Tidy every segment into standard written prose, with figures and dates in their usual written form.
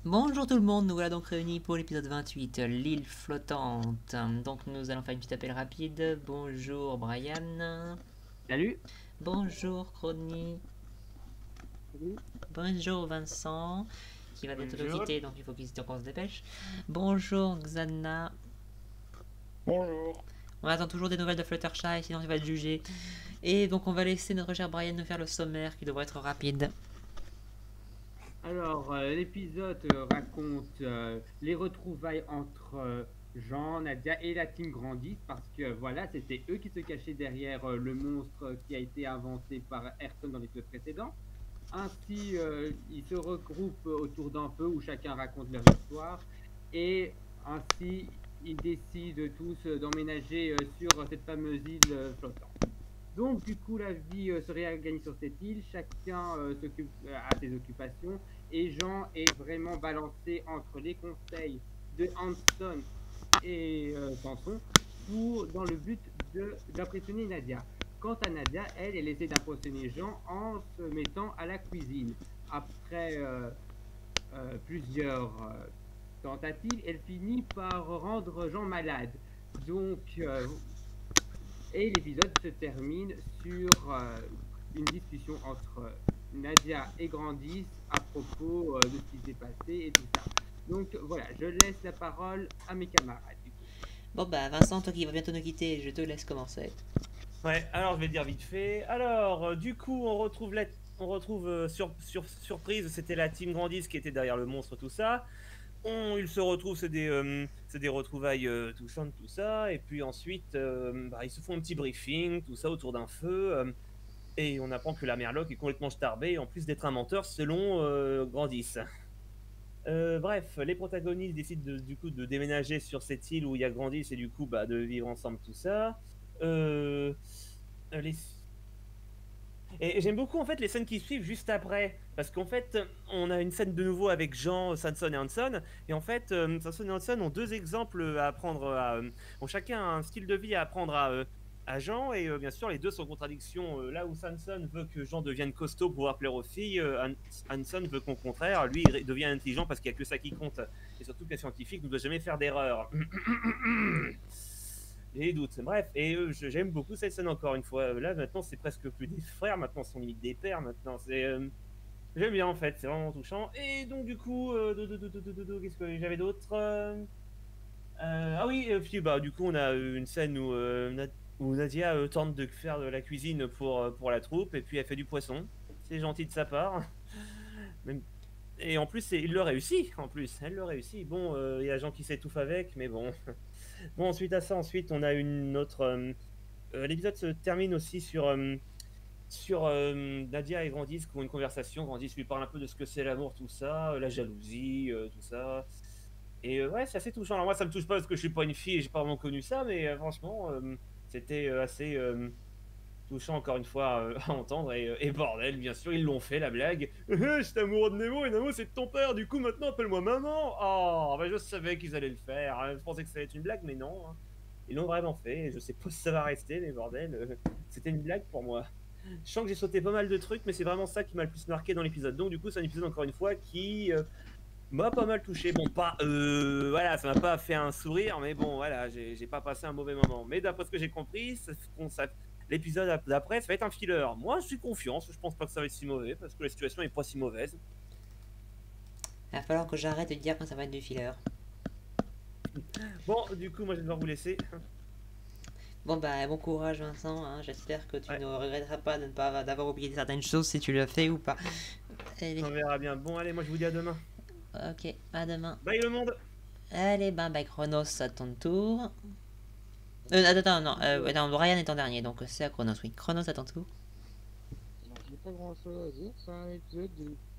Bonjour tout le monde, nous voilà donc réunis pour l'épisode 28, l'île flottante. Donc nous allons faire une petite appel rapide. Bonjour Brian. Salut. Bonjour Crony. Salut. Bonjour Vincent, qui va bientôt nous Bonjour. quitter, donc il faut qu'on se dépêche. Bonjour Xana. Bonjour. On attend toujours des nouvelles de Fluttershy, sinon il va être jugé. Et donc on va laisser notre cher Brian nous faire le sommaire qui devrait être rapide. Alors, l'épisode raconte les retrouvailles entre Jean, Nadia et la team Grandis parce que voilà, c'était eux qui se cachaient derrière le monstre qui a été inventé par Ayrton dans l'épisode précédent. Ainsi, ils se regroupent autour d'un feu où chacun raconte leur histoire et ainsi ils décident tous d'emménager sur cette fameuse île flottante. Donc, du coup, la vie se réorganise sur cette île, chacun s'occupe à ses occupations, et Jean est vraiment balancé entre les conseils de Hanson et Samson dans le but d'impressionner Nadia. Quant à Nadia, elle essaie d'impressionner Jean en se mettant à la cuisine. Après plusieurs tentatives, elle finit par rendre Jean malade. Donc, et l'épisode se termine sur une discussion entre Nadia et Grandis à propos de ce qui s'est passé et tout ça. Donc voilà, je laisse la parole à mes camarades. Du coup. Bon bah Vincent, toi qui va bientôt nous quitter, je te laisse commencer. Ouais, alors je vais dire vite fait. Alors, du coup, on retrouve surprise, c'était la team Grandis qui était derrière le monstre, tout ça. Ils se retrouvent, c'est des retrouvailles touchantes, tout ça. Et puis ensuite, ils se font un petit briefing, tout ça, autour d'un feu. Et on apprend que la Merloc est complètement starbée, en plus d'être un menteur, selon Grandis. Bref, les protagonistes décident du coup de déménager sur cette île où il y a Grandis et du coup de vivre ensemble tout ça. Euh, les... Et j'aime beaucoup en fait les scènes qui suivent juste après parce qu'en fait on a une scène de nouveau avec Jean, Sanson et Hanson et en fait Sanson et Hanson ont deux exemples à apprendre ont chacun un style de vie à apprendre à Jean et bien sûr les deux sont en contradiction là où Sanson veut que Jean devienne costaud pour pouvoir plaire aux filles Hanson veut qu'au contraire lui il devient intelligent parce qu'il n'y a que ça qui compte et surtout que les scientifiques ne doivent jamais faire d'erreur. J'ai des doutes. Bref, et j'aime beaucoup cette scène encore une fois. Là, maintenant, c'est presque plus des frères, maintenant, c'est limite des pères. Maintenant, c'est. J'aime bien en fait, c'est vraiment touchant. Et donc, du coup, qu'est-ce que j'avais d'autre ah oui, puis, du coup, on a une scène où Nadia tente de faire de la cuisine pour la troupe, et puis elle fait du poisson. C'est gentil de sa part. Même... Et en plus, il le réussit, en plus. Elle le réussit. Bon, il y a Jean qui s'étouffe avec, mais bon. Bon, ensuite à ça, ensuite, on a une autre. L'épisode se termine aussi sur Nadia et Grandis qui ont une conversation. Grandis lui parle un peu de ce que c'est l'amour, tout ça, la jalousie, tout ça. Et ouais, c'est assez touchant. Alors moi, ça me touche pas parce que je suis pas une fille et j'ai pas vraiment connu ça, mais franchement, c'était assez touchant encore une fois à entendre. Et bordel, bien sûr, ils l'ont fait la blague. J'étais amoureux de Nemo et Nemo c'est de ton père. Du coup, maintenant appelle-moi maman. Oh, je savais qu'ils allaient le faire. Je pensais que ça allait être une blague, mais non. Hein. Ils l'ont vraiment fait. Je sais pas si ça va rester, mais bordel, c'était une blague pour moi. Je sens que j'ai sauté pas mal de trucs, mais c'est vraiment ça qui m'a le plus marqué dans l'épisode. Donc, du coup, c'est un épisode, encore une fois, qui m'a pas mal touché. Bon, pas. Voilà, ça m'a pas fait un sourire, mais bon, voilà, j'ai pas passé un mauvais moment. Mais d'après ce que j'ai compris, l'épisode d'après, ça va être un filler. Moi, je suis confiant, je pense pas que ça va être si mauvais, parce que la situation est pas si mauvaise. Il va falloir que j'arrête de dire quand ça va être du filler. Bon, du coup, moi, je vais devoir vous laisser. Bon bah bon courage Vincent, hein. J'espère que tu Ouais, ne regretteras pas de ne pas d'avoir oublié certaines choses si tu le fais ou pas. Allez, on verra bien. Bon, allez, moi, je vous dis à demain. ok, à demain. Bye le monde! Allez, bah Chronos à ton tour. Attends, non, attends, Brian est en dernier, donc c'est à Chronos, oui. Chronos à ton tour. J'ai pas grand chose à dire, c'est un épisode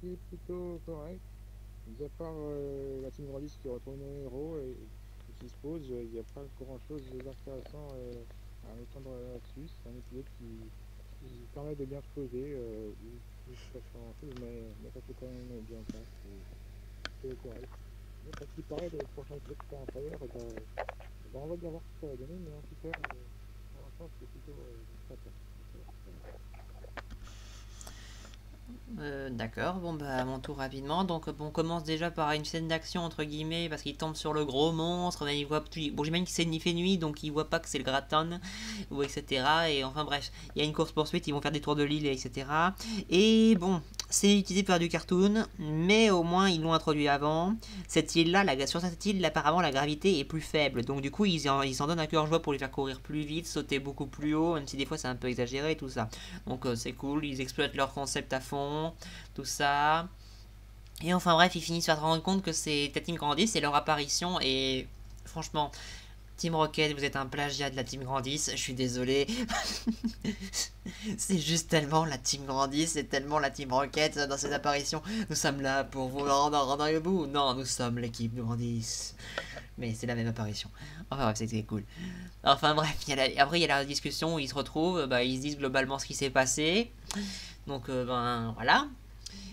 qui est plutôt correct. Mis à part la team Grandis qui retourne au héros et qui se pose, il n'y a pas grand chose d'intéressant à étendre là-dessus. C'est un épisode qui permet de bien se poser, où ça change un peu, mais ça fait quand même bien en place. C'est correct. Mais parce qu'il paraît, le prochain épisode qui sera en faveur, on va bien voir ce que ça va donner, mais en tout cas, pour l'instant, c'est plutôt très bien. D'accord, bon bah à mon tour rapidement. Donc on commence déjà par une scène d'action entre guillemets parce qu'il tombe sur le gros monstre, mais il voit bon j'imagine qu'il fait nuit donc il voit pas que c'est le gratin ou etc. Et enfin bref, il y a une course poursuite, ils vont faire des tours de l'île etc. Et bon, c'est utilisé pour faire du cartoon, mais au moins ils l'ont introduit avant. Cette île là, sur cette île apparemment la gravité est plus faible, donc du coup ils s'en donnent à cœur joie pour les faire courir plus vite, sauter beaucoup plus haut, même si des fois c'est un peu exagéré et tout ça. Donc c'est cool, ils exploitent leur concept à fond, tout ça. Et enfin bref, ils finissent par se rendre compte que c'est la Team Grandis, c'est leur apparition et franchement, Team Rocket, vous êtes un plagiat de la Team Grandis, je suis désolé. C'est juste tellement la Team Grandis, c'est tellement la Team Rocket dans ces apparitions. Nous sommes là pour vous rendre au bout. Non, nous sommes l'équipe de Grandis. Mais c'est la même apparition. Enfin bref, c'était cool. Enfin bref, après il y a la discussion où ils se retrouvent, ils se disent globalement ce qui s'est passé. Donc voilà.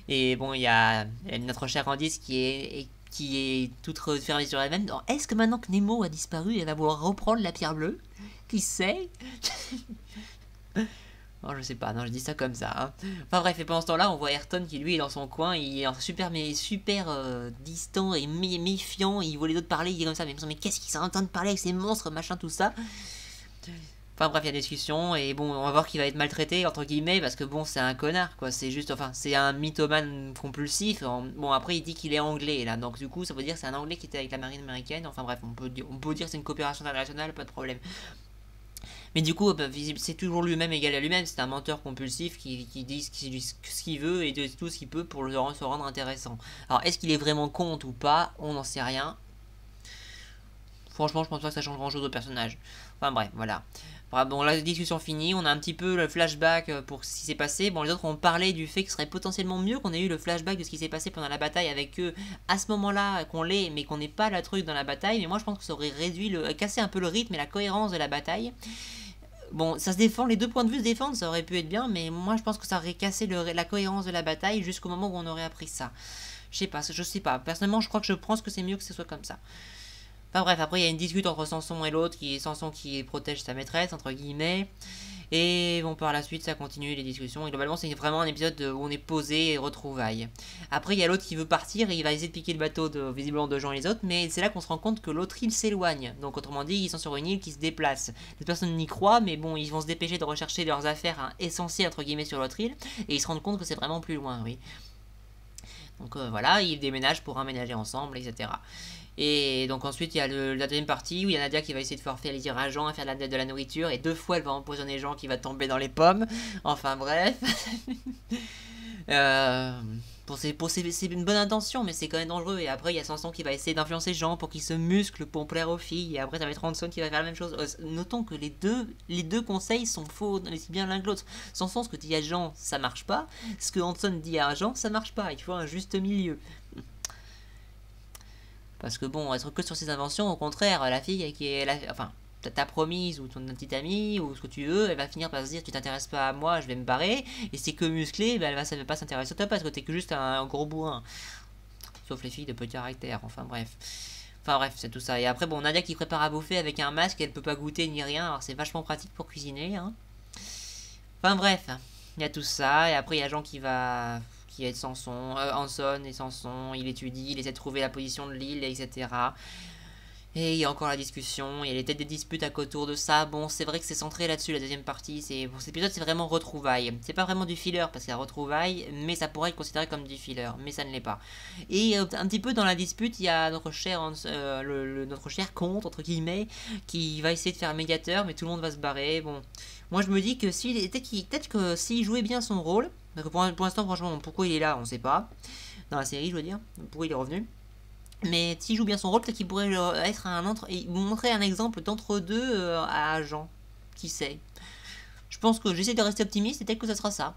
Et bon, il y a notre chère Candice qui est toute refermée sur elle-même. Est-ce que maintenant que Nemo a disparu, elle va vouloir reprendre la pierre bleue? Qui sait? Non, je sais pas, non, je dis ça comme ça. Hein. Enfin bref, et pendant ce temps-là, on voit Ayrton qui lui est dans son coin, il est super distant et méfiant, il voit les autres parler, il est comme ça, mais qu'est-ce qu'ils sont en train de parler avec ces monstres, machin, tout ça. Enfin bref, il y a des discussions, et bon, on va voir qu'il va être maltraité, entre guillemets, parce que bon, c'est un connard, quoi, c'est juste, enfin, c'est un mythomane compulsif. Bon, après, il dit qu'il est anglais, là, donc du coup, ça veut dire que c'est un anglais qui était avec la marine américaine, enfin bref, on peut dire que c'est une coopération internationale, pas de problème. Mais du coup, c'est toujours lui-même égal à lui-même, c'est un menteur compulsif qui dit ce qu'il veut et de tout ce qu'il peut pour se rendre intéressant. Alors, est-ce qu'il est vraiment contre ou pas? On n'en sait rien. Franchement, je pense pas que ça change grand-chose au personnage. Enfin bref, voilà. Bon, la discussion finie, on a un petit peu le flashback pour ce qui s'est passé. Bon, les autres ont parlé du fait que ce serait potentiellement mieux qu'on ait eu le flashback de ce qui s'est passé pendant la bataille avec eux à ce moment-là, qu'on l'ait, mais qu'on n'ait pas la truc dans la bataille. Mais moi, je pense que ça aurait cassé un peu le rythme et la cohérence de la bataille. Bon, ça se défend, les deux points de vue se défendent, ça aurait pu être bien, mais moi je pense que ça aurait cassé la cohérence de la bataille jusqu'au moment où on aurait appris ça. Je sais pas. Personnellement, je crois que je pense que c'est mieux que ce soit comme ça. Enfin bref, après il y a une dispute entre Samson et l'autre, Samson qui protège sa maîtresse, entre guillemets. Et bon, par la suite, ça continue les discussions. Et globalement, c'est vraiment un épisode où on est posé et retrouvailles. Après, il y a l'autre qui veut partir et il va essayer de piquer le bateau visiblement de Jean et les autres. Mais c'est là qu'on se rend compte que l'autre île s'éloigne. Donc, autrement dit, ils sont sur une île qui se déplace. Les personnes n'y croient, mais bon, ils vont se dépêcher de rechercher leurs affaires essentielles, entre guillemets, sur l'autre île. Et ils se rendent compte que c'est vraiment plus loin, oui. Donc voilà, ils déménagent pour emménager ensemble, etc. Et donc ensuite il y a la deuxième partie où il y a Nadia qui va essayer de faire plaisir à Jean, à faire de la nourriture, et 2 fois elle va empoisonner Jean qui va tomber dans les pommes. Enfin bref. C'est une bonne intention, mais c'est quand même dangereux. Et après il y a Samson qui va essayer d'influencer Jean pour qu'il se muscle pour plaire aux filles. Et après ça va être Hanson qui va faire la même chose. Notons que les deux conseils sont faux, aussi bien l'un que l'autre. Samson, ce que dit à Jean, ça marche pas. Ce que Hanson dit à Jean, ça marche pas. Il faut un juste milieu. Parce que bon, être que sur ses inventions, au contraire, la fille qui est enfin, ta promise ou ton petite amie ou ce que tu veux, elle va finir par se dire tu t'intéresses pas à moi, je vais me barrer. Et c'est que musclé, ça va pas s'intéresser à toi parce que t'es que juste un gros bourrin. Sauf les filles de petit caractère, enfin bref. Enfin bref, c'est tout ça. Et après, bon, Nadia qui prépare à bouffer avec un masque, elle peut pas goûter ni rien, alors c'est vachement pratique pour cuisiner. Hein. Enfin bref, il y a tout ça. Et après, il y a Jean qui est Samson, Hanson et Samson, il étudie, il essaie de trouver la position de l'île, etc. Et il y a encore la discussion, il y a les têtes des disputes autour de ça. Bon, c'est vrai que c'est centré là-dessus, la deuxième partie. Pour cet épisode, c'est vraiment retrouvailles. C'est pas vraiment du filler, parce qu'il y a retrouvailles, mais ça pourrait être considéré comme du filler, mais ça ne l'est pas. Et un petit peu dans la dispute, il y a notre cher comte, entre guillemets, qui va essayer de faire médiateur, mais tout le monde va se barrer. Bon, moi je me dis que peut-être que s'il jouait bien son rôle, parce que pour l'instant, franchement, pourquoi il est là, on sait pas. Dans la série, je veux dire, pourquoi il est revenu. Mais s'il joue bien son rôle, peut-être qu'il pourrait être et montrer un exemple d'entre-deux à Jean. Qui sait. Je pense que j'essaie de rester optimiste et peut-être que ça sera ça.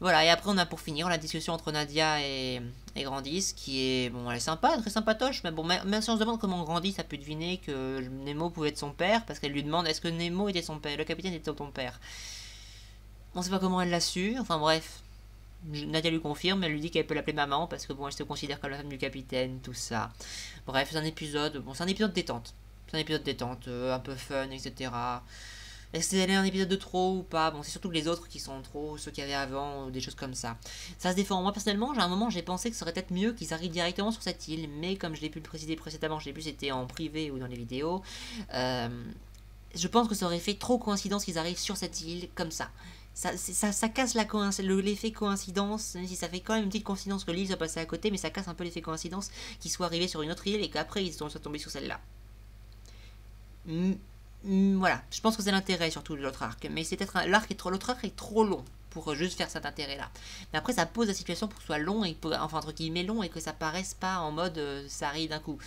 Voilà, et après on a pour finir la discussion entre Nadia et Grandis, qui est, bon, elle est sympa, très sympatoche, mais bon, même si on se demande comment Grandis a pu deviner que Nemo pouvait être son père, parce qu'elle lui demande est-ce que Nemo était son père, le capitaine était ton père. On sait pas comment elle l'a su, enfin bref. Nadia lui confirme, elle lui dit qu'elle peut l'appeler maman parce que bon, elle se considère comme la femme du capitaine, tout ça. Bref, c'est un épisode détente. C'est un épisode détente, un peu fun, etc. Est-ce que c'est un épisode de trop ou pas? Bon, c'est surtout les autres qui sont trop, ceux qu'il y avait avant, ou des choses comme ça. Ça se défend. Moi, personnellement, j'ai un moment, j'ai pensé que ça aurait peut-être mieux qu'ils arrivent directement sur cette île, mais comme je l'ai pu le préciser précédemment, je l'ai plus c'était en privé ou dans les vidéos, euh, je pense que ça aurait fait trop coïncidence qu'ils arrivent sur cette île comme ça. Ça casse l'effet coïncidence, même si ça fait quand même une petite coïncidence que l'île soit passée à côté, mais ça casse un peu l'effet coïncidence qu'ils soient arrivés sur une autre île et qu'après ils soient tombés sur celle-là. Voilà, je pense que c'est l'intérêt surtout de l'autre arc, mais c'est peut-être l'autre arc est trop long pour juste faire cet intérêt-là. Mais après, ça pose la situation pour que ce soit long, enfin entre guillemets long, et que ça paraisse pas en mode ça arrive d'un coup.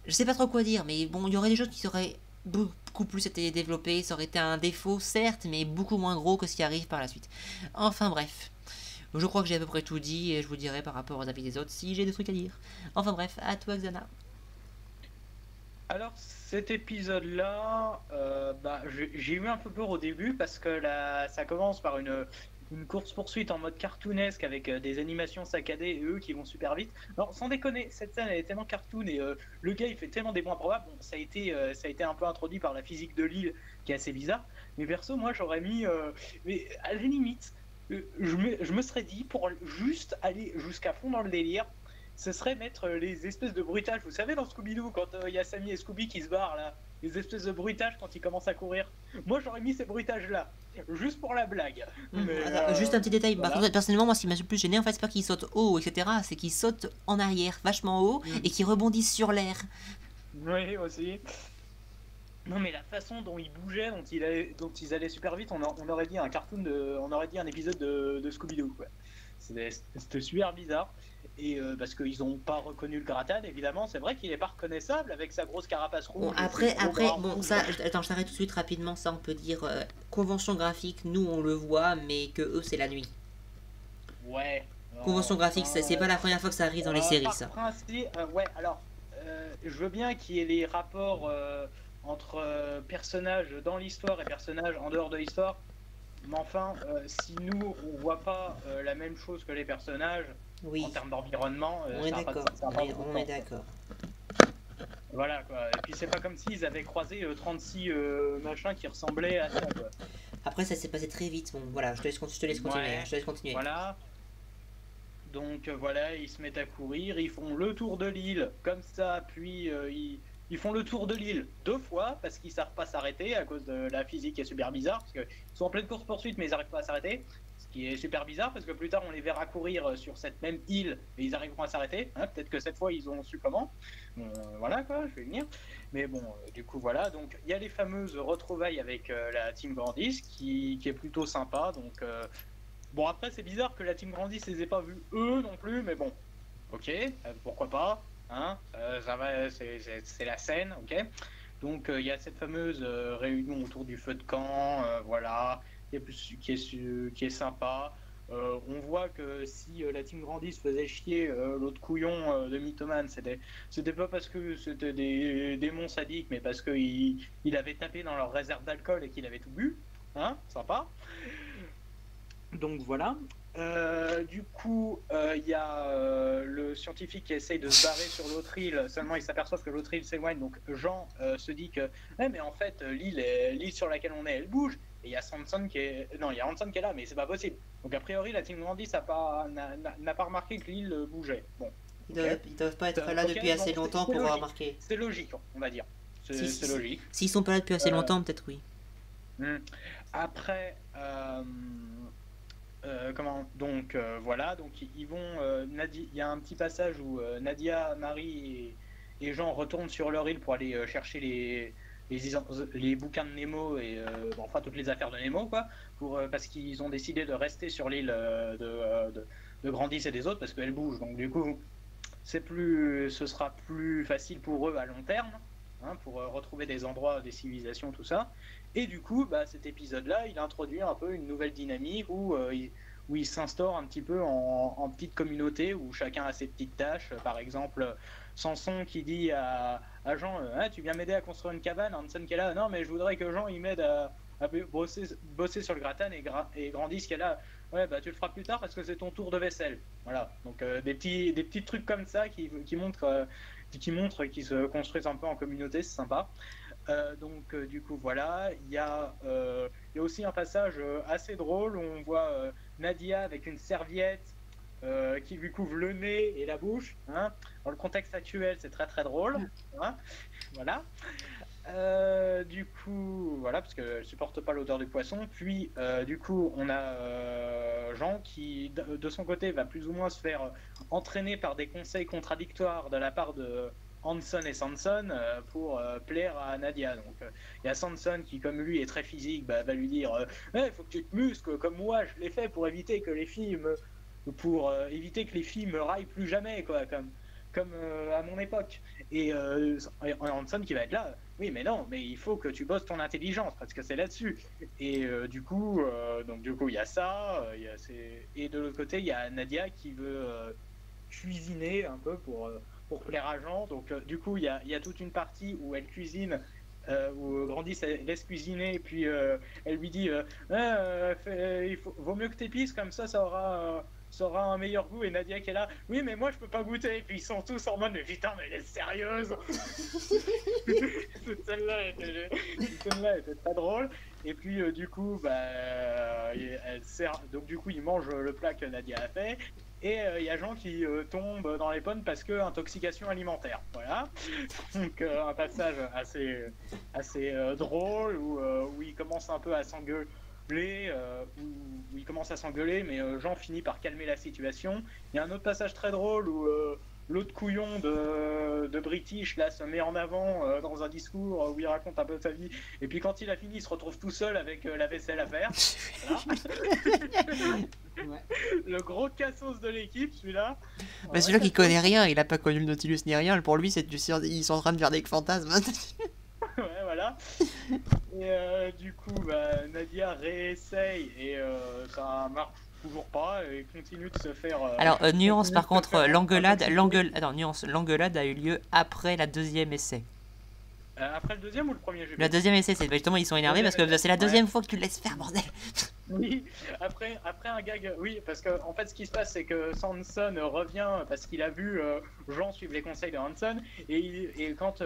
Je sais pas trop quoi dire, mais bon, il y aurait des choses qui seraient beaucoup plus été développées, ça aurait été un défaut, certes, mais beaucoup moins gros que ce qui arrive par la suite. Enfin bref. Je crois que j'ai à peu près tout dit, et je vous dirai par rapport aux avis des autres si j'ai des trucs à dire. Enfin bref, à toi Xana. Alors cet épisode-là, j'ai eu un peu peur au début parce que là, ça commence par une course-poursuite en mode cartoonesque avec des animations saccadées et eux qui vont super vite. Non, sans déconner, cette scène elle est tellement cartoon et le gars il fait tellement des points probables. Bon, ça a été un peu introduit par la physique de l'île qui est assez bizarre. Mais perso, moi j'aurais mis, mais à la limite, je me serais dit pour juste aller jusqu'à fond dans le délire. Ce serait mettre les espèces de bruitages. Vous savez, dans Scooby-Doo, quand il y a Sammy et Scooby qui se barrent, là, les espèces de bruitages quand ils commencent à courir. Moi, j'aurais mis ces bruitages-là, juste pour la blague. Mais, Juste un petit détail. voilà. Par contre, personnellement, moi, ce qui m'a le plus gêné, en fait, c'est pas qu'ils sautent haut, etc. C'est qu'ils sautent en arrière, vachement haut, et qu'ils rebondissent sur l'air. Oui, aussi. Non, mais la façon dont ils bougeaient, dont ils allaient super vite, on aurait dit un cartoon, on aurait dit un épisode de Scooby-Doo, quoi. C'était super bizarre. Et parce qu'ils n'ont pas reconnu le Grattane, évidemment, c'est vrai qu'il n'est pas reconnaissable avec sa grosse carapace rouge. Bon, après, bon, ça, attends, je t'arrête tout de suite rapidement. Ça, on peut dire convention graphique, nous on le voit, mais que eux, c'est la nuit. Ouais. Convention graphique, c'est pas la première fois que ça arrive dans les séries, ça. Ouais, alors, je veux bien qu'il y ait les rapports entre personnages dans l'histoire et personnages en dehors de l'histoire. Mais enfin, si nous, on voit pas la même chose que les personnages, Oui, en termes d'environnement, on est d'accord. On est d'accord. Voilà, quoi. Et puis c'est pas comme s'ils avaient croisé 36 machins qui ressemblaient à ça, quoi. Après, ça s'est passé très vite. Bon, voilà, je te laisse continuer. Ouais. Je te laisse continuer. Voilà. Donc voilà, ils se mettent à courir, ils font le tour de l'île comme ça, puis ils font le tour de l'île 2 fois parce qu'ils savent pas s'arrêter à cause de la physique qui est super bizarre, parce qu'ils sont en pleine course-poursuite mais ils n'arrivent pas à s'arrêter, ce qui est super bizarre parce que plus tard on les verra courir sur cette même île et ils arriveront à s'arrêter, hein, peut-être que cette fois ils ont su comment, voilà quoi, je vais venir. Mais bon, du coup voilà, donc il y a les fameuses retrouvailles avec la Team Grandis qui est plutôt sympa, donc... Bon, après, c'est bizarre que la Team Grandis les ait pas vus eux non plus, mais bon, ok, pourquoi pas, hein, ça va, c'est la scène, ok. Donc, il y a cette fameuse réunion autour du feu de camp, voilà, qui est sympa. On voit que si la Team Grandis faisait chier l'autre couillon de Mythoman, c'était pas parce que c'était des démons sadiques, mais parce qu'il avait tapé dans leur réserve d'alcool et qu'il avait tout bu, hein, sympa. Donc voilà. Du coup, il y a le scientifique qui essaye de se barrer sur l'autre île, seulement il s'aperçoit que l'autre île s'éloigne, donc Jean se dit que mais en fait l'île sur laquelle on est elle bouge, et il y a Samson qui est... Non, il y a Hanson qui est là, mais c'est pas possible. Donc a priori la Team Grandis n'a pas remarqué que l'île bougeait. Bon. Ils doivent pas être là depuis assez longtemps pour avoir remarqué. C'est logique, on va dire. C'est logique. S'ils sont pas là depuis assez longtemps, peut-être oui. Après... voilà, donc ils vont il y a un petit passage où Nadia, Marie et Jean retournent sur leur île pour aller chercher les bouquins de Nemo et enfin toutes les affaires de Nemo, quoi, parce qu'ils ont décidé de rester sur l'île de Grandis et des autres parce qu'elle bouge, donc du coup ce sera plus facile pour eux à long terme, hein, pour retrouver des endroits, des civilisations, tout ça. Et du coup, cet épisode-là, il introduit un peu une nouvelle dynamique où il s'instaure un petit peu en petite communauté où chacun a ses petites tâches. Par exemple, Samson qui dit à Jean tu viens m'aider à construire une cabane. Hanson qui est là, non mais je voudrais que Jean il m'aide à bosser sur le gratin, et Grandis qui est là, ouais tu le feras plus tard parce que c'est ton tour de vaisselle. Voilà, donc des petits trucs comme ça qui montrent qu'ils se construisent un peu en communauté, c'est sympa. Du coup, voilà. Il y a aussi un passage assez drôle où on voit Nadia avec une serviette qui lui couvre le nez et la bouche. Hein. Dans le contexte actuel, c'est très très drôle. Hein. Voilà. Du coup, voilà, parce qu'elle supporte pas l'odeur du poisson. Puis, du coup, on a Jean qui, de son côté, va plus ou moins se faire entraîner par des conseils contradictoires de la part de Hanson et Sanson pour plaire à Nadia. Donc, il y a Sanson qui, comme lui, est très physique, va lui dire il faut que tu te muscles comme moi, je l'ai fait pour éviter que les filles me raillent plus jamais, quoi, comme à mon époque. Et Hanson qui va être là, oui mais non, mais il faut que tu bosses ton intelligence parce que c'est là-dessus. Et du coup il y a ça, et de l'autre côté il y a Nadia qui veut cuisiner un peu pour plaire à Jean. Donc du coup il y a toute une partie où elle cuisine, où Grandis laisse cuisiner, et puis elle lui dit vaut mieux que t'épices, comme ça aura un meilleur goût. Et Nadia qui est là, oui mais moi je peux pas goûter. Et puis ils sont tous en mode, mais putain, mais elle est sérieuse. Cette scène-là était très drôle. Et puis du coup elle sert, donc du coup ils mangent le plat que Nadia a fait. Et il y a Jean qui tombe dans les pommes parce que intoxication alimentaire. Voilà. Donc un passage assez drôle où il commence un peu à s'engueuler, où il commence à s'engueuler, mais Jean finit par calmer la situation. Il y a un autre passage très drôle où l'autre couillon de British là se met en avant dans un discours où il raconte un peu sa vie. Et puis quand il a fini, il se retrouve tout seul avec la vaisselle à faire. Voilà. Ouais. Le gros cassos de l'équipe, celui-là. Mais celui-là qui connaît rien, il a pas connu le Nautilus ni rien, pour lui ils sont en train de faire des fantasmes. Ouais, voilà. Et du coup, Nadia réessaye et ça marche toujours pas et continue de se faire. Alors, nuance continue par de se contre, faire l'engueulade a eu lieu après la deuxième essai. Après le deuxième ou le premier? La deuxième essai, c'est justement ils sont énervés parce que c'est la deuxième fois que tu le laisses faire, bordel. Oui, après un gag, oui, parce que en fait ce qui se passe c'est que Sanson revient parce qu'il a vu Jean suivre les conseils de Hanson, et quand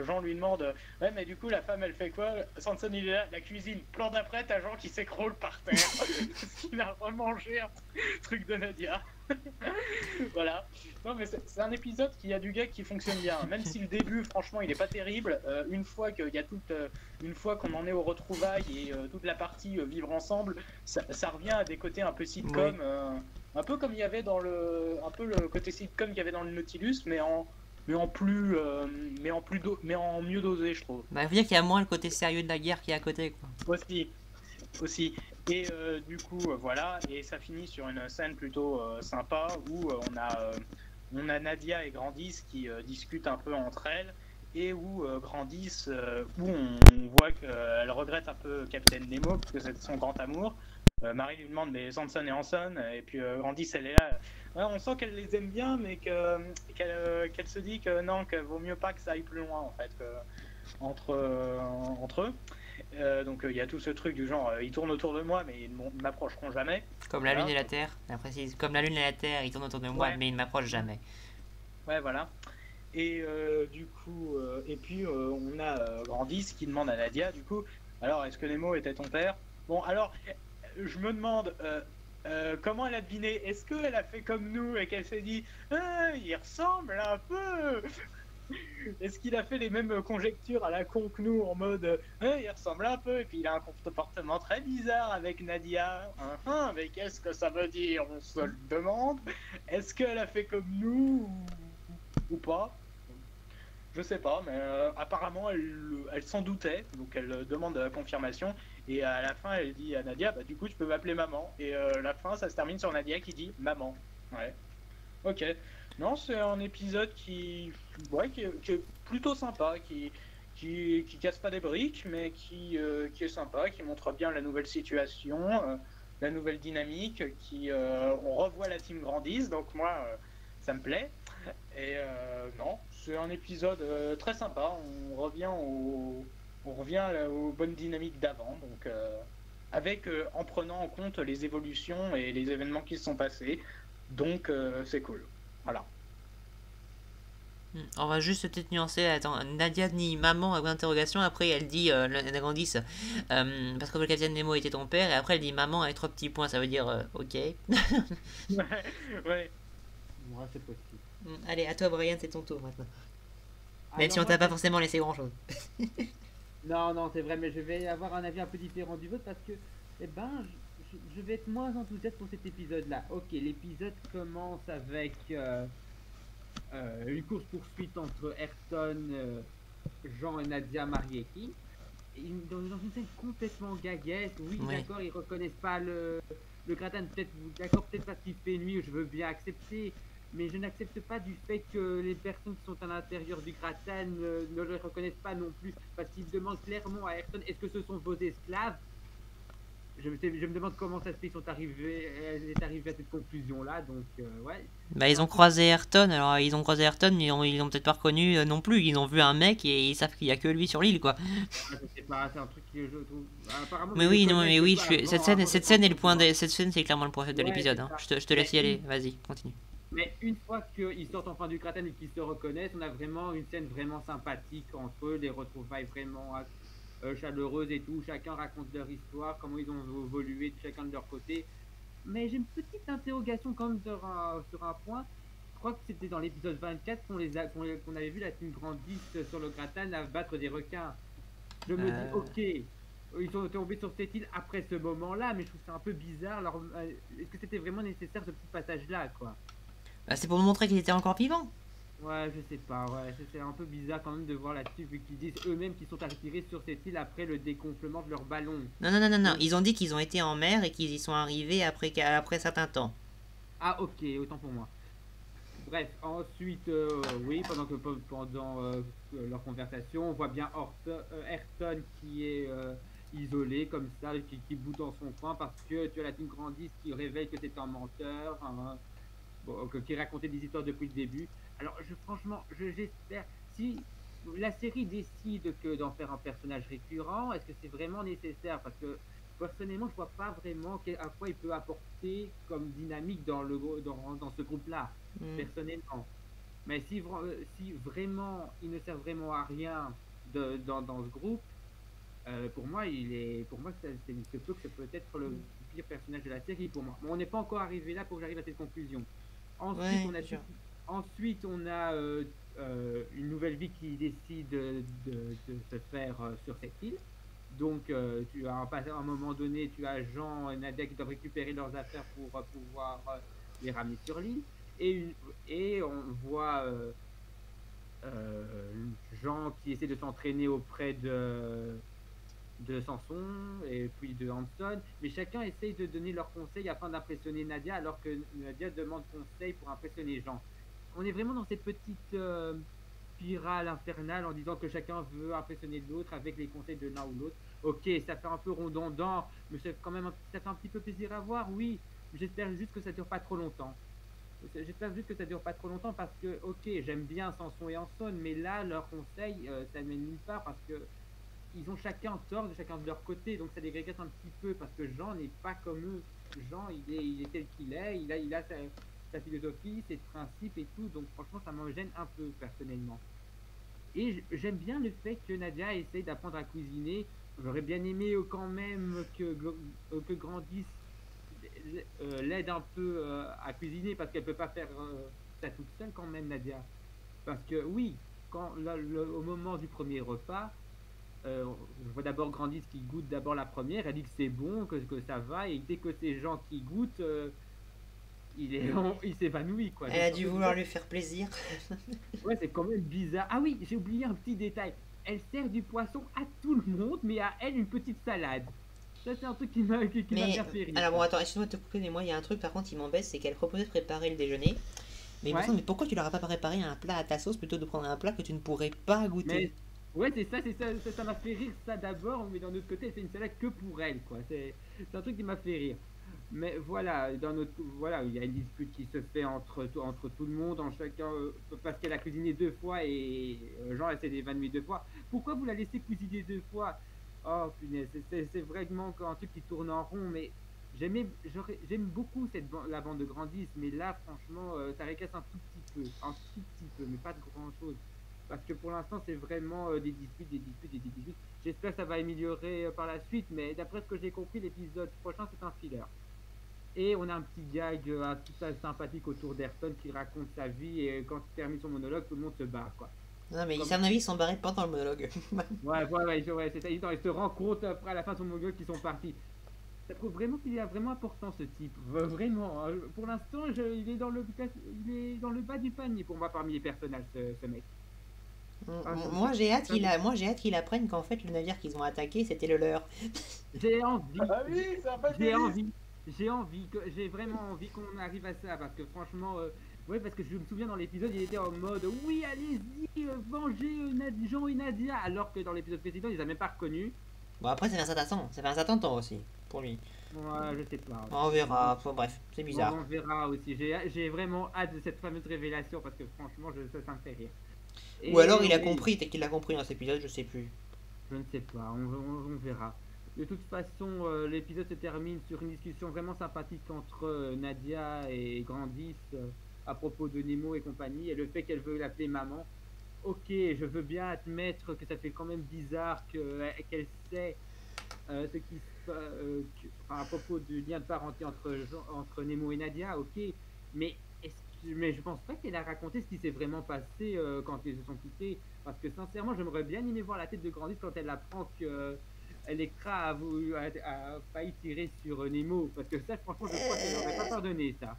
Jean lui demande ouais mais du coup la femme elle fait quoi, Sanson il est là, la cuisine, plan d'après t'as Jean qui s'écroule par terre parce qu'il a remangé un truc de Nadia. Voilà. Non mais c'est un épisode qui a du gag qui fonctionne bien, même si le début franchement il est pas terrible. Une fois qu'on en est aux retrouvailles et toute la partie vivre ensemble, ça revient à des côtés un peu sitcom, oui. Un peu comme il y avait le côté sitcom qu'il y avait dans le Nautilus, mais en mieux dosé, je trouve. Bah, faut dire qu'il y a moins le côté sérieux de la guerre qui est à côté, quoi. Aussi. Et du coup, voilà, et ça finit sur une scène plutôt sympa où on a Nadia et Grandis qui discutent un peu entre elles, et où Grandis, où on voit qu'elle regrette un peu Capitaine Nemo parce que c'est son grand amour. Marie lui demande mais Sanson et Hanson, et puis Grandis elle est là. Ouais, on sent qu'elle les aime bien, mais qu'elle se dit que non, qu'il vaut mieux pas que ça aille plus loin en fait entre eux. Donc il y a tout ce truc du genre ils tournent autour de moi mais ils ne m'approcheront jamais. Comme la Lune et la Terre. Après, comme la Lune et la Terre, ils tournent autour de moi, ouais. Mais ils ne m'approchent jamais. Ouais, voilà. Et du coup, et puis on a Grandis qui demande à Nadia du coup, alors est-ce que Nemo était ton père? Bon, alors je me demande comment elle a deviné. Est-ce qu'elle a fait comme nous et qu'elle s'est dit il ressemble un peu? Est-ce qu'il a fait les mêmes conjectures à la con que nous, en mode il ressemble un peu, et puis il a un comportement très bizarre avec Nadia, mais qu'est-ce que ça veut dire, on se le demande. Est-ce qu'elle a fait comme nous ou pas? Je sais pas, mais apparemment elle s'en doutait, donc elle demande la confirmation, et à la fin elle dit à Nadia du coup tu peux m'appeler maman, et la fin ça se termine sur Nadia qui dit maman. Ouais, ok. Non, c'est un épisode qui est plutôt sympa, qui casse pas des briques, mais qui est sympa, qui montre bien la nouvelle situation, la nouvelle dynamique, on revoit la team Grandis, donc moi ça me plaît. Et non, c'est un épisode très sympa. On revient aux bonnes dynamiques d'avant, donc en prenant en compte les évolutions et les événements qui se sont passés, donc c'est cool. Voilà. On va juste peut-être nuancer. Attends, Nadia dit maman avec d'interrogation. Après, elle dit la grandisse parce que le capitaine Nemo était ton père. Et après, elle dit maman avec 3 petits points. Ça veut dire ok. Ouais. Moi, c'est possible. Allez, à toi, Brian, c'est ton tour maintenant. Même Alors, si on moi, t'a pas forcément laissé grand chose. Non, non, c'est vrai, mais je vais avoir un avis un peu différent du vôtre parce que, eh ben, je vais être moins enthousiaste pour cet épisode-là. Ok, l'épisode commence avec une course-poursuite entre Ayrton, Jean et Nadia Marieki. Dans une scène complètement gaguette. Oui, Ouais. d'accord, ils reconnaissent pas le gratin, peut-être, d'accord, peut-être parce qu'il fait nuit, je veux bien accepter. Mais je n'accepte pas du fait que les personnes qui sont à l'intérieur du gratin ne le reconnaissent pas non plus. Parce qu'ils demandent clairement à Ayrton, est-ce que ce sont vos esclaves? Je me demande comment ça se fait qu'ils sont arrivés, elle est arrivée à cette conclusion-là. Donc, ouais. Bah, ils ont croisé Ayrton. Alors, ils ont croisé Ayrton, mais ils l'ont peut-être pas reconnu non plus. Ils ont vu un mec et ils savent qu'il y a que lui sur l'île, quoi. Je sais pas, c'est un truc que je trouve. Apparemment, Mais je oui, le non, connais, mais je oui, sais pas, cette avant- scène, avant cette de scène est le rentrer point dedans. cette scène, c'est clairement le point faible de Ouais, l'épisode. c'est Hein. ça. Je te laisse y Mais aller. Vas-y, continue. Mais une fois qu'ils sortent enfin du gratin et qu'ils se reconnaissent, on a vraiment une scène vraiment sympathique entre eux, des retrouvailles vraiment chaleureuses et tout. Chacun raconte leur histoire, comment ils ont évolué chacun de leur côté. Mais j'ai une petite interrogation quand même sur un point. Je crois que c'était dans l'épisode 24 qu'on avait vu la team Grandis sur le gratin abattre des requins. Je me dis, ok, ils sont tombés sur cette île après ce moment-là, mais je trouve ça un peu bizarre. Alors, est-ce que c'était vraiment nécessaire ce petit passage-là, quoi? Bah, c'est pour nous montrer qu'il était encore vivant. Ouais, je sais pas, ouais, c'est un peu bizarre quand même de voir là-dessus, vu qu'ils disent eux-mêmes qu'ils sont attirés sur cette île après le dégonflement de leur ballon. Non, non, non, non, non. Ils ont dit qu'ils ont été en mer et qu'ils y sont arrivés après certain temps. Ah, ok, autant pour moi. Bref, ensuite, oui, pendant leur conversation, on voit bien Ayrton qui est isolé comme ça, qui bout dans son coin parce que tu as la team Grandis qui révèle que c'est un menteur, bon, qui racontait des histoires depuis le début. Alors, franchement, j'espère, si la série décide d'en faire un personnage récurrent, est-ce que c'est vraiment nécessaire? Parce que personnellement, je vois pas vraiment à quoi il peut apporter comme dynamique dans ce groupe-là, personnellement. Mais si vraiment il ne sert vraiment à rien dans ce groupe, pour moi, il se peut que c'est peut-être le pire personnage de la série pour moi. Mais on n'est pas encore arrivé là pour que j'arrive à cette conclusion. Ensuite, Ouais, on a, sûr. ensuite, on a une nouvelle vie qui décide de se faire sur cette île. Donc, tu as un moment donné, tu as Jean et Nadia qui doivent récupérer leurs affaires pour pouvoir les ramener sur l'île. Et on voit Jean qui essaie de s'entraîner auprès de Samson et puis de Hanson, mais chacun essaye de donner leurs conseils afin d'impressionner Nadia, alors que Nadia demande conseil pour impressionner Jean. On est vraiment dans cette petite spirale infernale en disant que chacun veut impressionner l'autre avec les conseils de l'un ou l'autre. Ok, ça fait un peu redondant, mais c'est quand même ça fait un petit peu plaisir à voir, oui. J'espère juste que ça dure pas trop longtemps. J'espère juste que ça dure pas trop longtemps parce que, ok, j'aime bien Samson et Hanson, mais là, leurs conseils, ça mène nulle part parce que ils ont chacun tort de chacun de leur côté, donc ça les regrette un petit peu parce que Jean n'est pas comme eux. Jean, il est tel qu'il est, il a sa philosophie, ses principes et tout, donc franchement, ça me gêne un peu personnellement. Et j'aime bien le fait que Nadia essaye d'apprendre à cuisiner. J'aurais bien aimé quand même que Grandis l'aide un peu à cuisiner parce qu'elle peut pas faire ça toute seule quand même, Nadia. Parce que oui, au moment du premier repas, je vois d'abord Grandis qui goûte d'abord la première, elle dit que c'est bon, que ça va, et dès que c'est Jean qui goûte, il s'évanouit quoi. Elle a Donc, dû vouloir lui faire plaisir. ouais, c'est quand même bizarre. Ah oui, j'ai oublié un petit détail. Elle sert du poisson à tout le monde, mais à elle une petite salade. Ça, c'est un truc qui m'a Mais bien fait rire. alors bon, attends, excuse-moi de te couper, mais moi il y a un truc par contre qui m'embête, c'est qu'elle proposait de préparer le déjeuner. Mais il me Ouais. semble, mais pourquoi tu leur as pas préparé un plat à ta sauce plutôt de prendre un plat que tu ne pourrais pas goûter? Mais ouais, ça m'a fait rire ça d'abord, mais d'un autre côté, elle fait une salade que pour elle, quoi. C'est un truc qui m'a fait rire. Mais voilà, voilà, il y a une dispute qui se fait entre tout le monde, en chacun, parce qu'elle a cuisiné 2 fois et Jean essaie d'évanouir 2 fois. Pourquoi vous la laissez cuisiner 2 fois? Oh punaise, c'est vraiment un truc qui tourne en rond, mais J'aime beaucoup la bande de Grandis, mais là, franchement, ça régresse un tout petit peu, mais pas de grand chose. Parce que pour l'instant, c'est vraiment des disputes, des disputes, des disputes. J'espère que ça va améliorer par la suite, mais d'après ce que j'ai compris, l'épisode prochain, c'est un filler. Et on a un petit gag tout ça sympathique autour d'Ayrton qui raconte sa vie, et quand il termine son monologue, tout le monde se barre, quoi. Non, mais Comme- à mon avis, ils sont barrés pendant le monologue. Ouais, c'est ça. Ils se rendent compte après à la fin de son monologue qu'ils sont partis. Ça prouve vraiment qu'il est vraiment important ce type. Vraiment. Hein. Pour l'instant, il est dans le bas du panier pour moi parmi les personnages, ce mec. Moi, j'ai hâte qu'il apprenne qu'en fait, le navire qu'ils ont attaqué, c'était le leur. J'ai envie. Ah oui, c'est un peu J'ai vraiment envie qu'on arrive à ça parce que franchement, ouais, parce que je me souviens dans l'épisode, il était en mode oui, allez-y, vengez Jean et Nadia, alors que dans l'épisode précédent, ils n'avaient même pas reconnu. Bon, après, ça fait un certain temps aussi, pour lui. Ouais, je sais pas. On verra. Enfin, bref, c'est bizarre. On verra aussi. J'ai vraiment hâte de cette fameuse révélation parce que franchement, ça me fait rire. Ou alors il a compris, peut-être qu'il l'a compris dans cet épisode, je sais plus. Je ne sais pas, on verra. De toute façon, l'épisode se termine sur une discussion vraiment sympathique entre Nadia et Grandis à propos de Nemo et compagnie, et le fait qu'elle veut l'appeler maman. Ok, je veux bien admettre que ça fait quand même bizarre qu'elle sait ce qui à propos du lien de parenté entre Nemo et Nadia, ok, mais mais je pense pas qu'elle a raconté ce qui s'est vraiment passé quand ils se sont quittés, parce que sincèrement, j'aimerais bien aimé voir la tête de Grandis quand elle apprend que Electra a failli tirer sur Nemo, parce que ça, franchement, je crois qu'elle aurait pas pardonné ça.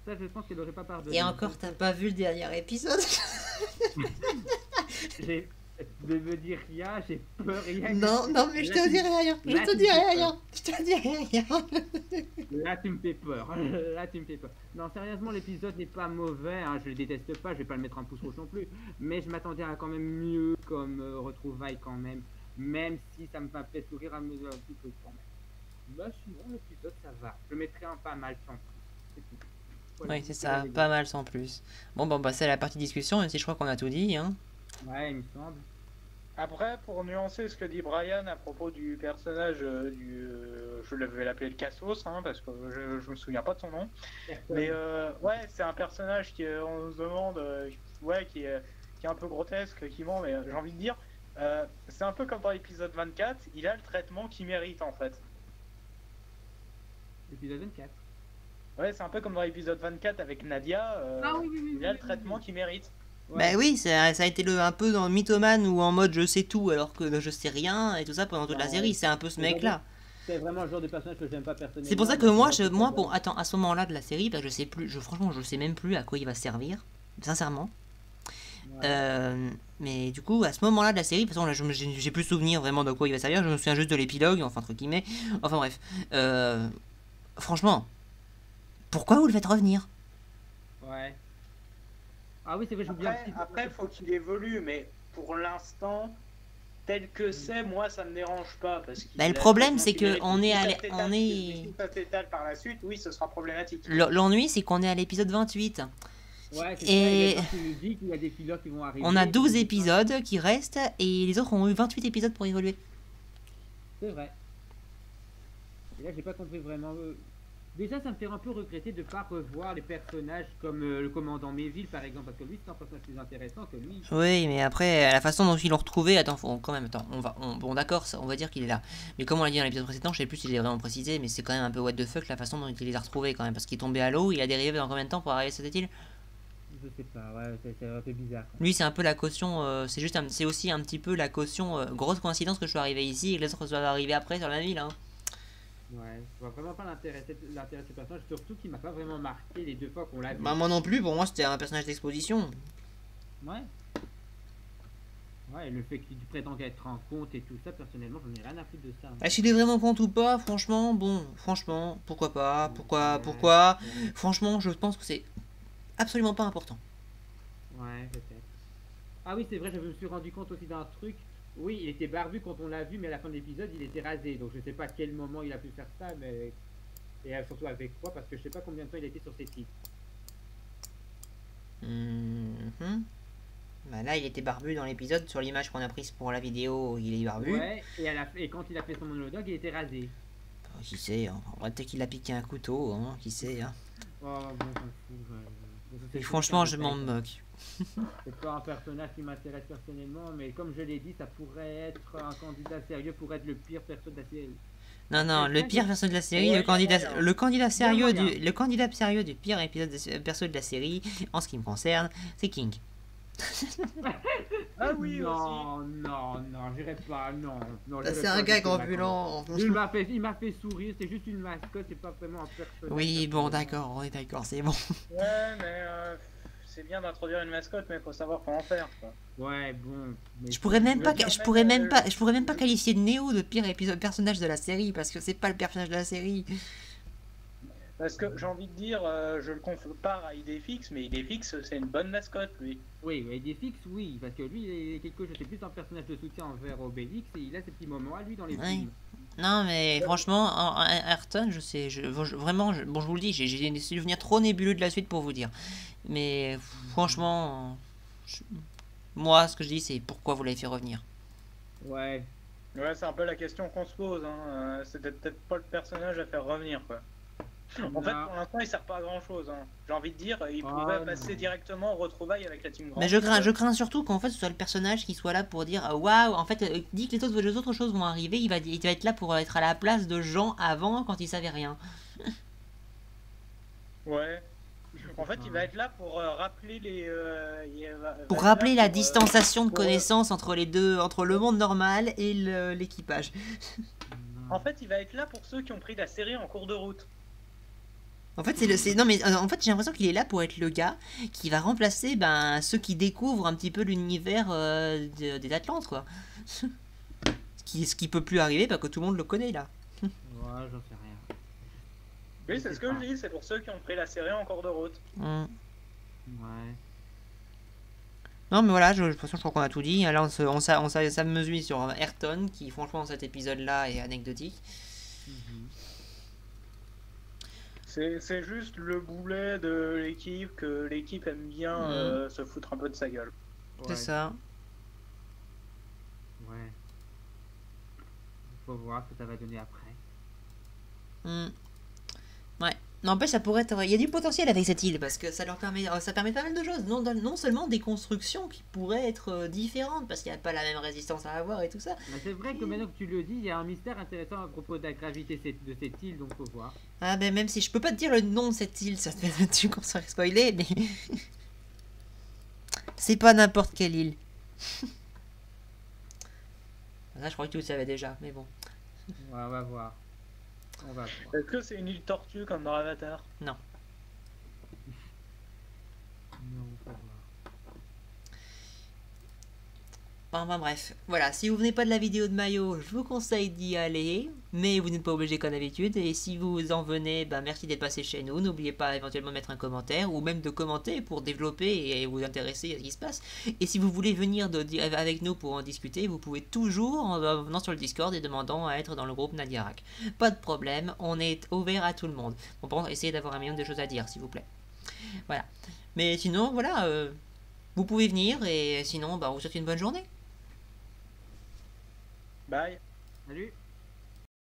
Ça, je pense qu'elle aurait pas pardonné. Et encore, t'as pas vu le dernier épisode? De me dire rien, j'ai peur, rien. Non, mais je te dirai rien. Je te dirai rien. Là, tu me fais peur. Là, tu me fais peur. Non, sérieusement, l'épisode n'est pas mauvais. Hein. Je le déteste pas. Je vais pas le mettre un pouce rouge non plus. Mais je m'attendais à quand même mieux comme retrouvaille quand même. Même si ça me fait sourire à mesure un petit peu quand même. Bah, sinon, l'épisode, ça va. Je le mettrai en pas mal sans plus. C'est tout. Voilà, Oui, c'est ça. Pas mal sans plus. Bon, on va passer à la partie discussion, même si je crois qu'on a tout dit. Hein. Ouais, il me semble. Après, pour nuancer ce que dit Brian à propos du personnage je vais l'appeler le Cassos, hein, parce que je me souviens pas de son nom. Mais ouais, c'est un personnage qui, on se demande, ouais, qui est un peu grotesque, qui ment, mais j'ai envie de dire, c'est un peu comme dans l'épisode 24, il a le traitement qu'il mérite en fait. L'épisode 24. Ouais, c'est un peu comme dans l'épisode 24 avec Nadia, il a le traitement qu'il mérite. Ouais. Bah oui, ça a été un peu dans mythomane ou en mode je sais tout alors que je sais rien et tout ça pendant toute la série. C'est un peu ce mec-là. C'est vraiment le genre de personnage que j'aime pas personnellement. C'est pour ça que moi, bon, attends, à ce moment-là de la série, bah, je sais plus, franchement, je sais même plus à quoi il va servir, sincèrement. Ouais. Mais du coup, à ce moment-là de la série, de toute façon, là, j'ai plus souvenir vraiment de quoi il va servir. Je me souviens juste de l'épilogue, enfin entre guillemets. Enfin bref, franchement, pourquoi vous le faites revenir? Ouais. Ah oui, c'est vrai, j'oublie un petit peu. Après, faut qu'il évolue, mais pour l'instant, tel que c'est, moi, ça me dérange pas. Parce qu'il Bah, le a problème, tellement c'est qu'il que mérite. on est Si allé, ça s'étale- on est. si ça s'étale par la suite, oui, ce sera problématique. L'ennui, c'est qu'on est à l'épisode 28. Ouais, c'est Et- ça, il nous dit qu'il y a des fillers qui vont arriver. On a 12 épisodes qui restent et les autres ont eu 28 épisodes pour évoluer. C'est vrai. Et là, j'ai pas compris vraiment. Déjà, ça me fait un peu regretter de pas revoir les personnages comme le commandant Méville, par exemple, parce que lui, c'est un personnage plus intéressant que lui. Oui, mais après, la façon dont ils l'ont retrouvé, attends, bon d'accord, on va dire qu'il est là. Mais comme on l'a dit dans l'épisode précédent, je sais plus s'il est vraiment précisé, mais c'est quand même un peu what the fuck la façon dont il les a retrouvés quand même, parce qu'il est tombé à l'eau, il a dérivé dans combien de temps pour arriver sur cette île? Je sais pas, ouais, c'est un peu bizarre. Quoi. Lui, c'est un peu la caution, c'est aussi un petit peu la caution, grosse coïncidence que je sois arrivé ici et que les autres soient arrivés après sur la ville, hein. Ouais, je vois vraiment pas l'intérêt de ce personnage, surtout qu'il m'a pas vraiment marqué les deux fois qu'on l'a vu. Bah, moi non plus, pour moi c'était un personnage d'exposition. Ouais. Ouais, et le fait qu'il prétend être en compte et tout ça, personnellement, j'en ai rien à foutre de ça. Est-ce qu'il est vraiment compte ou pas? Franchement, bon, franchement, pourquoi pas? Pourquoi? Franchement, je pense que c'est absolument pas important. Ouais, peut-être. Ah oui, c'est vrai, je me suis rendu compte aussi d'un truc. Oui, il était barbu quand on l'a vu, mais à la fin de l'épisode, il était rasé. Donc je sais pas à quel moment il a pu faire ça, mais... Et surtout avec quoi, parce que je sais pas combien de temps il a été sur cette île. Bah là, il était barbu dans l'épisode, sur l'image qu'on a prise pour la vidéo, il est barbu. Ouais, et quand il a fait son monologue, il était rasé. Qui sait, hein. En vrai, peut-être qu'il a piqué un couteau, hein, qui sait. Hein. Oh, bon, on s'en fout, ouais. Et franchement, je m'en moque. C'est pas un personnage qui m'intéresse personnellement, mais comme je l'ai dit, ça pourrait être un candidat sérieux pour être le pire perso de la série. Non, non, le pire perso de la série, Ouais, le candidat, moyen. le candidat sérieux moyen. le candidat sérieux du pire épisode perso de la série, en ce qui me concerne, c'est King. Ah oui, aussi. non, j'irai pas, non. Ça, j'irai c'est pas un gag avec ce ambulant. Il m'a fait sourire, c'est juste une mascotte, c'est pas vraiment un personnage. Oui, bon, d'accord, on est d'accord, c'est bon. Ouais, mais c'est bien d'introduire une mascotte, mais faut savoir comment faire, quoi. Ouais, bon. Mais Je pourrais même pas, bien je pourrais même mettre, pas, je pourrais même pas qualifier Neo de pire personnage de la série parce que c'est pas le personnage de la série. Parce que j'ai envie de dire, je le compare à Idéfix, mais Idéfix, c'est une bonne mascotte, lui. Oui, Idéfix, oui, parce que lui, il est quelque chose, c'est plus un personnage de soutien envers Obélix et il a ses petits moments à lui dans les Ouais. films. Non, mais franchement, en Ayrton, je sais, vraiment, bon, je vous le dis, j'ai des souvenirs trop nébuleux de la suite pour vous dire. Mais franchement, moi, ce que je dis, c'est pourquoi vous l'avez fait revenir. Ouais, Ouais, c'est un peu la question qu'on se pose, hein. C'était peut-être pas le personnage à faire revenir, quoi. En fait, pour l'instant, il sert pas à grand chose, hein. J'ai envie de dire, il pouvait passer directement aux retrouvailles avec la team Grand. Mais je crains surtout qu'en fait ce soit le personnage qui soit là pour dire waouh, en fait, dit que les autres choses vont arriver, il va être là pour être à la place de gens avant quand ils savaient rien. Ouais. En fait, il va être là pour rappeler les. Pour rappeler la pour, distanciation de pour, connaissances entre les deux, entre le monde normal et l'équipage. En fait, il va être là pour ceux qui ont pris la série en cours de route. En fait, non mais en fait j'ai l'impression qu'il est là pour être le gars qui va remplacer ceux qui découvrent un petit peu l'univers des Atlantes quoi. Ce qui peut plus arriver parce que tout le monde le connaît là. ouais, j'en sais rien. Oui, c'est ce que je dis, c'est pour ceux qui ont pris la série en cours de route. Mm. Ouais. Non mais voilà, de toute façon je crois qu'on a tout dit. Là on s'amuse sur Ayrton qui franchement dans cet épisode là est anecdotique. C'est juste le boulet de l'équipe, que l'équipe aime bien se foutre un peu de sa gueule. C'est ça. Ouais. Faut voir ce que ça va donner après. Mm. Ouais. N'empêche, ça pourrait être. Il y a du potentiel avec cette île parce que ça permet pas mal de choses. Non seulement des constructions qui pourraient être différentes parce qu'il n'y a pas la même résistance à avoir et tout ça. Mais c'est vrai que maintenant que tu le dis, il y a un mystère intéressant à propos de la gravité de cette île, donc faut voir. Ah ben même si je peux pas te dire le nom de cette île, ça tu qu'on serait spoilé, mais c'est pas n'importe quelle île. Là, je crois que tu le savais déjà, mais bon. Ouais, on va voir. On va voir. Est-ce que c'est une île tortue comme dans Avatar? Non, faut voir. Enfin bref, voilà, si vous venez pas de la vidéo de Mayo, je vous conseille d'y aller, mais vous n'êtes pas obligé comme d'habitude, et si vous en venez, merci d'être passé chez nous, n'oubliez pas éventuellement de mettre un commentaire, ou même de commenter pour développer et vous intéresser à ce qui se passe, et si vous voulez venir avec nous pour en discuter, vous pouvez toujours en venant sur le Discord et demandant à être dans le groupe Nadiarak. Pas de problème, on est ouvert à tout le monde. Bon, essayez d'avoir un minimum de choses à dire, s'il vous plaît. Voilà. Mais sinon, voilà, vous pouvez venir, et sinon, on vous souhaite une bonne journée. Bye. Salut.